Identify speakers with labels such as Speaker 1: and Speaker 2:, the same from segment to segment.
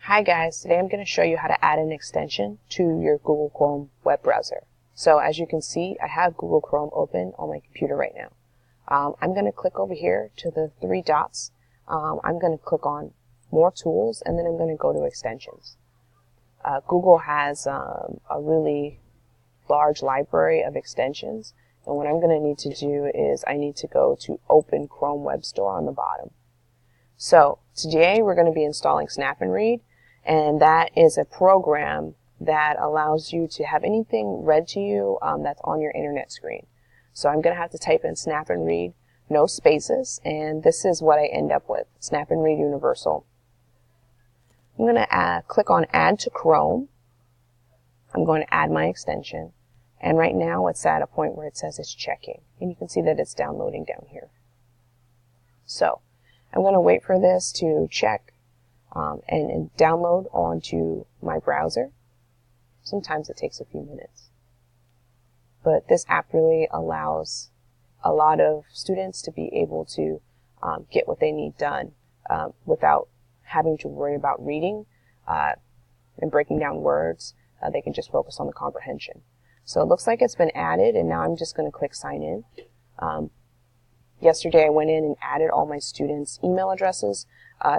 Speaker 1: Hi guys, today I'm going to show you how to add an extension to your Google Chrome web browser. So as you can see, I have Google Chrome open on my computer right now. I'm going to click over here to the three dots. I'm going to click on More Tools, and then I'm going to go to Extensions. Google has a really large library of extensions, and what I'm going to need to do is I need to go to Open Chrome Web Store on the bottom. So today we're going to be installing Snap&Read, and that is a program that allows you to have anything read to you that's on your internet screen. So I'm going to have to type in Snap&Read, no spaces, and this is what I end up with, Snap&Read Universal. I'm going to click on Add to Chrome. I'm going to add my extension, and right now it's at a point where it says it's checking, and you can see that it's downloading down here. So I'm going to wait for this to check and download onto my browser. Sometimes it takes a few minutes. But this app really allows a lot of students to be able to get what they need done without having to worry about reading and breaking down words. They can just focus on the comprehension. So it looks like it's been added, and now I'm just going to click Sign In. Yesterday I went in and added all my students' email addresses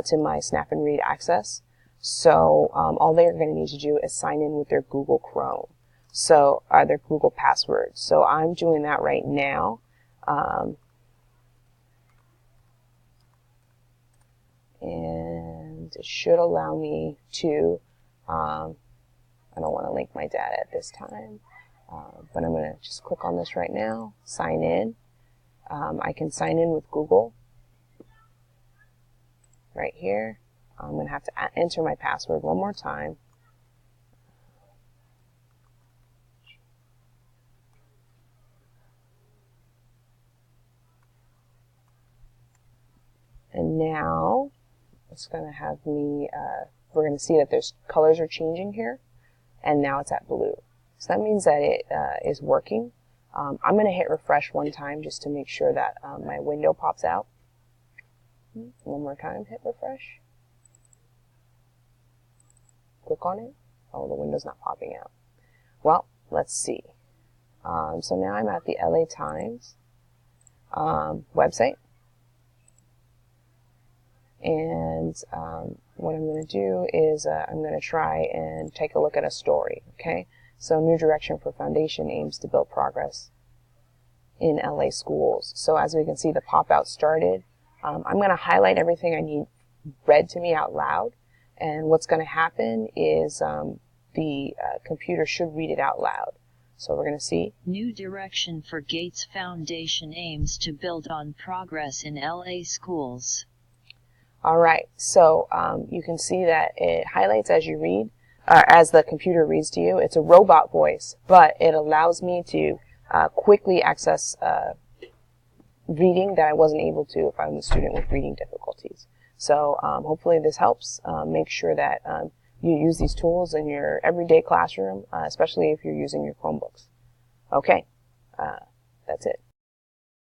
Speaker 1: to my Snap&Read access. So all they're going to need to do is sign in with their Google Chrome, so their Google password. So I'm doing that right now. And it should allow me to, I don't want to link my data at this time, but I'm going to just click on this right now, sign in. I can sign in with Google right here. I'm going to have to enter my password one more time. And now it's going to have me, we're going to see that there's colors are changing here, and now it's at blue. So that means that it is working. I'm going to hit refresh one time just to make sure that my window pops out. One more time, hit refresh. Click on it. Oh, the window's not popping out. Well, let's see. So now I'm at the LA Times website. And what I'm going to do is I'm going to try and take a look at a story. Okay. So New Direction for Foundation aims to build progress in LA schools. So as we can see, the pop-out started. I'm going to highlight everything I need read to me out loud. And what's going to happen is the computer should read it out loud. So we're going to see.
Speaker 2: New Direction for Gates Foundation aims to build on progress in LA schools.
Speaker 1: All right. So you can see that it highlights as you read. As the computer reads to you. It's a robot voice, but it allows me to quickly access reading that I wasn't able to if I'm a student with reading difficulties. So hopefully this helps. Make sure that you use these tools in your everyday classroom, especially if you're using your Chromebooks. Okay, that's it.